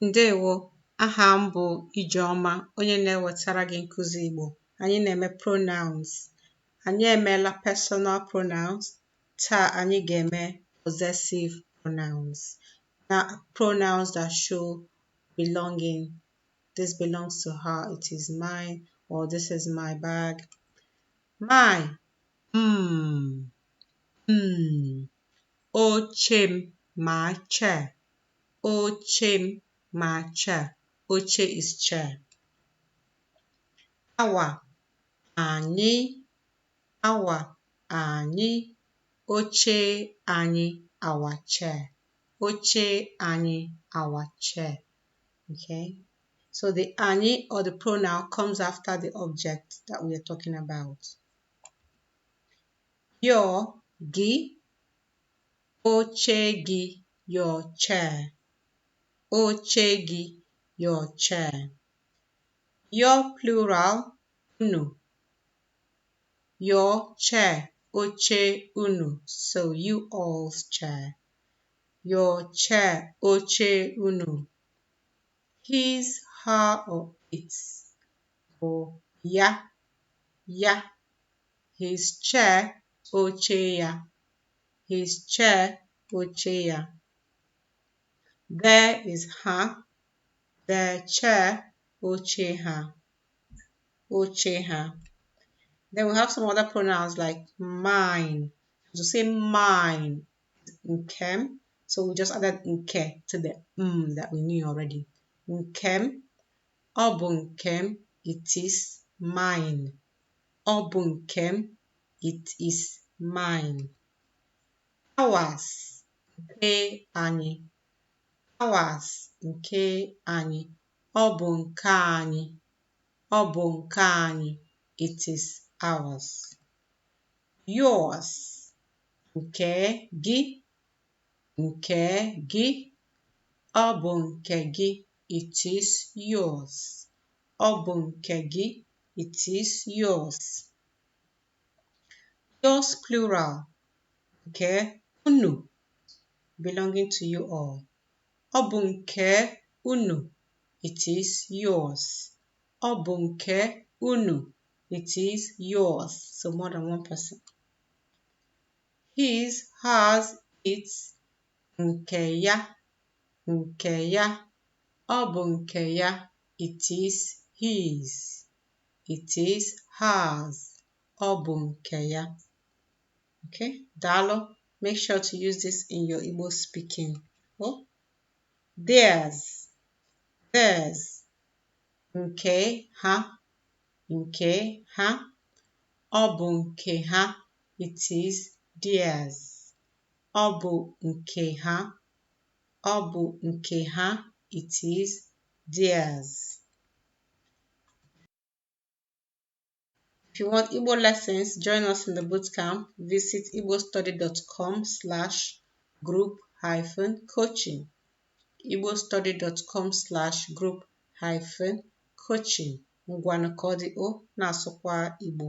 Ndewo, aha m bụ Ijeọma, onye na-ewetara gị nkụzi Igbo. Anyị na-eme pronouns. Anyị emeela personal pronouns. Taa anyị ga-eme possessive pronouns. Now, pronouns that show belonging. This belongs to her, it is mine, or this is my bag. My, oche m, my chair. Oche m, my chair. Oche is chair. Our, anyị. Our, anyị. Oche anyị, our chair. Oche anyị, our chair. Okay. So the anyị or the pronoun comes after the object that we are talking about. Your, gị. Oche gị, your chair. Oche gị, your chair. Your plural, unu. Your chair, oche unu. So you all's chair. Your chair, oche unu. His, her, or its. Or ya, ya. His chair, oche ya. His chair, oche ya. There is her. Their chair, oche ha. Oche ha. Then we have some other pronouns like mine. To say mine, nkem. So we just added nke to the that we knew already. Nkem. Ọ bụ nkem. It is mine. Ọ bụ nkem. It is mine. Ours. Nke anyị. Ours. Nke anyị. Ọ bụ nke anyị. Ọ bụ nke anyị. It is ours. Yours. Nke gị. Nke gị. Ọ bụ nke gị. It is yours. Ọ bụ nke gị. It is yours. Yours plural. Nke unu. Belonging to you all. Ọ bụ nke unu. It is yours. Ọ bụ nke unu. It is yours. So more than one person. His, hers, its. Nke ya. Nke ya. Ọ bụ nke ya. It is his. It is hers. Ọ bụ nke ya. Okay, daalụ. Make sure to use this in your Igbo speaking. Oh, theirs. Theirs. Nke ha. Nke ha. Ọ bụ nke ha. It is theirs. Ọ bụ nke ha. Ọ bụ nke ha. It is theirs. If you want Igbo lessons, join us in the bootcamp. Visit igbostudy.com/group-coaching. igbostudy.com/group-coaching. Ngwanụ ka ọ dị, na-asụkwa Igbo.